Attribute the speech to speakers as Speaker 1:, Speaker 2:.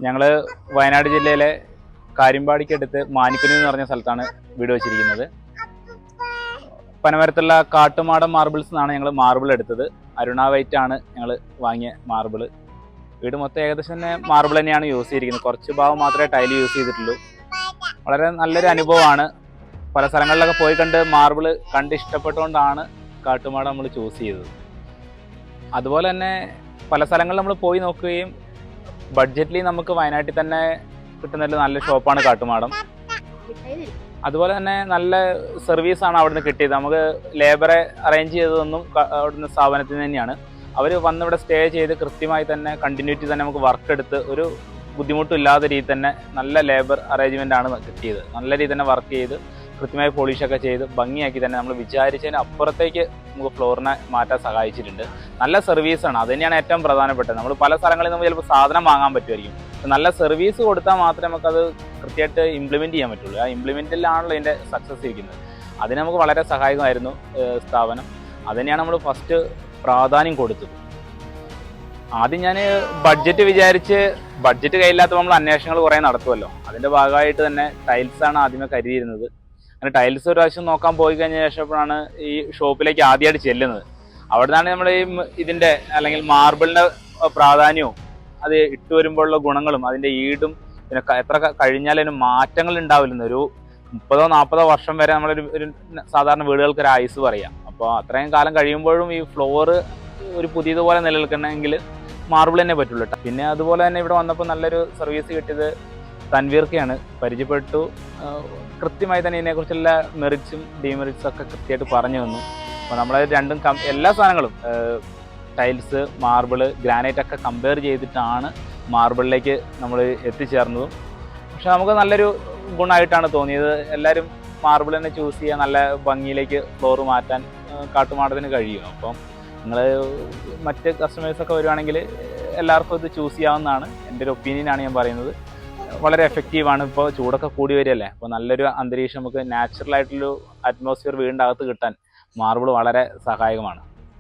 Speaker 1: ഞങ്ങൾ വയനാട് ജില്ലയിലെ കാര്യമ്പാടിക്കടുത്ത് മാനിക്കുനി എന്ന് പറഞ്ഞ സ്ഥലത്താണ് വീട് വെച്ചിരിക്കുന്നത്. പനമരത്തുള്ള കാട്ടുമാടം മാർബിൾസ് എന്നാണ് ഞങ്ങൾ മാർബിൾ എടുത്തത്. അരുണ വൈറ്റ് ആണ് ഞങ്ങൾ വാങ്ങിയ മാർബിൾ. വീട് മൊത്തം ഏകദേശം തന്നെ മാർബിൾ തന്നെയാണ് യൂസ് ചെയ്തിരിക്കുന്നത്. കുറച്ച് ഭാഗം മാത്രമേ ടൈല് യൂസ് ചെയ്തിട്ടുള്ളൂ. വളരെ നല്ലൊരു അനുഭവമാണ്. പല സ്ഥലങ്ങളിലൊക്കെ പോയി കണ്ട് മാർബിൾ കണ്ട് ഇഷ്ടപ്പെട്ടുകൊണ്ടാണ് കാട്ടുമാടം നമ്മൾ ചൂസ് ചെയ്തത്. അതുപോലെ തന്നെ പല സ്ഥലങ്ങളിൽ നമ്മൾ പോയി നോക്കുകയും ബഡ്ജറ്റിൽ നമുക്ക് വയനാട്ടിൽ തന്നെ കിട്ടുന്ന നല്ല ഷോപ്പാണ് കാട്ടുമാടം. അതുപോലെ തന്നെ നല്ല സർവീസാണ് അവിടുന്ന് കിട്ടിയത്. നമുക്ക് ലേബറെ അറേഞ്ച് ചെയ്തതൊന്നും അവിടുന്ന് സ്ഥാപനത്തിൽ തന്നെയാണ്. അവർ വന്നിവിടെ സ്റ്റേ ചെയ്ത് കൃത്യമായി തന്നെ കണ്ടിന്യൂറ്റി തന്നെ നമുക്ക് വർക്ക് എടുത്ത് ഒരു ബുദ്ധിമുട്ടും ഇല്ലാത്ത രീതിയിൽ തന്നെ നല്ല ലേബർ അറേഞ്ച്മെൻ്റ് ആണ് കിട്ടിയത്. നല്ല രീതിയിൽ തന്നെ വർക്ക് ചെയ്ത് കൃത്യമായി പോളിഷൊക്കെ ചെയ്ത് ഭംഗിയാക്കി തന്നെ നമ്മൾ വിചാരിച്ചതിന് അപ്പുറത്തേക്ക് നമുക്ക് ഫ്ലോറിനെ മാറ്റാൻ സഹായിച്ചിട്ടുണ്ട്. നല്ല സർവീസാണ്, അത് തന്നെയാണ് ഏറ്റവും പ്രധാനപ്പെട്ടത്. നമ്മൾ പല സ്ഥലങ്ങളിൽ നമുക്ക് ചിലപ്പോൾ സാധനം വാങ്ങാൻ പറ്റുമായിരിക്കും, നല്ല സർവീസ് കൊടുത്താൽ മാത്രമേ നമുക്കത് കൃത്യമായിട്ട് ഇംപ്ലിമെൻറ്റ് ചെയ്യാൻ പറ്റുള്ളൂ. ആ ഇംപ്ലിമെൻറ്റിലാണല്ലോ ഇതിൻ്റെ സക്സസ് ഇരിക്കുന്നത്. അതിന് നമുക്ക് വളരെ സഹായകമായിരുന്നു സ്ഥാപനം. അത് തന്നെയാണ് നമ്മൾ ഫസ്റ്റ് പ്രാധാന്യം കൊടുത്തത്. ആദ്യം ഞാൻ ബഡ്ജറ്റ് വിചാരിച്ച്, ബഡ്ജറ്റ് കയ്യില്ലാത്തപ്പോൾ നമ്മൾ അന്വേഷണങ്ങൾ കുറേ നടത്തുമല്ലോ. അതിൻ്റെ ഭാഗമായിട്ട് തന്നെ ടൈൽസാണ് ആദ്യമേ കരുതിയിരുന്നത്. അങ്ങനെ ടൈൽസ് ഒരു പ്രാവശ്യം നോക്കാൻ പോയി കഴിഞ്ഞ ശേഷപ്പോഴാണ് ഈ ഷോപ്പിലേക്ക് ആദ്യമായിട്ട് ചെല്ലുന്നത്. അവിടെ നിന്നാണ് നമ്മൾ ഈ ഇതിൻ്റെ അല്ലെങ്കിൽ മാർബിളിൻ്റെ പ്രാധാന്യവും അത് ഇട്ട് വരുമ്പോഴുള്ള ഗുണങ്ങളും അതിൻ്റെ ഈടും പിന്നെ എത്ര കഴിഞ്ഞാൽ അതിന് മാറ്റങ്ങൾ ഉണ്ടാവില്ലെന്ന്. ഒരു 30-40 വർഷം വരെ ഒരു സാധാരണ വീടുകൾക്ക് ഒരു ആയുസ് പറയാം. അപ്പോൾ അത്രയും കാലം കഴിയുമ്പോഴും ഈ ഫ്ലോറ് ഒരു പുതിയതുപോലെ നിലനിൽക്കണമെങ്കിൽ മാർബിൾ തന്നെ പറ്റുള്ളൂ. പിന്നെ അതുപോലെ തന്നെ ഇവിടെ വന്നപ്പോൾ നല്ലൊരു സർവീസ് കിട്ടിയത് തൻവീർക്കയാണ്. പരിചയപ്പെട്ടു. കൃത്യമായി തന്നെ ഇതിനെക്കുറിച്ചുള്ള മെറിറ്റ്സും ഡിമെറിറ്റ്സും ഒക്കെ കൃത്യമായിട്ട് പറഞ്ഞു തന്നു. അപ്പോൾ നമ്മൾ രണ്ടും എല്ലാ സാധനങ്ങളും ടൈൽസ്, മാർബിള്, ഗ്രാനൈറ്റ് ഒക്കെ കമ്പയർ ചെയ്തിട്ടാണ് മാർബിളിലേക്ക് നമ്മൾ എത്തിച്ചേർന്നതും. പക്ഷെ നമുക്ക് നല്ലൊരു ഗുണമായിട്ടാണ് തോന്നിയത്. എല്ലാവരും മാർബിൾ തന്നെ ചൂസ് ചെയ്യുക, നല്ല ഭംഗിയിലേക്ക് ഫ്ലോർ മാറ്റാൻ കാട്ടുമാടത്തിന് കഴിയും. അപ്പം നിങ്ങൾ മറ്റ് കസ്റ്റമേഴ്സൊക്കെ വരുവാണെങ്കിൽ എല്ലാവർക്കും ഇത് ചൂസ് ചെയ്യാവുന്നതാണ്. എൻ്റെ ഒരു ഒപ്പീനിയനാണ് ഞാൻ പറയുന്നത്. വളരെ എഫക്റ്റീവാണ്. ഇപ്പോൾ ചൂടൊക്കെ കൂടി വരികയല്ലേ, അപ്പോൾ നല്ലൊരു അന്തരീക്ഷം നമുക്ക് നാച്ചുറലായിട്ടുള്ളൊരു അറ്റ്മോസ്ഫിയർ വീടിൻ്റെ അകത്ത് കിട്ടാൻ മാർബിൾ വളരെ സഹായകമാണ്.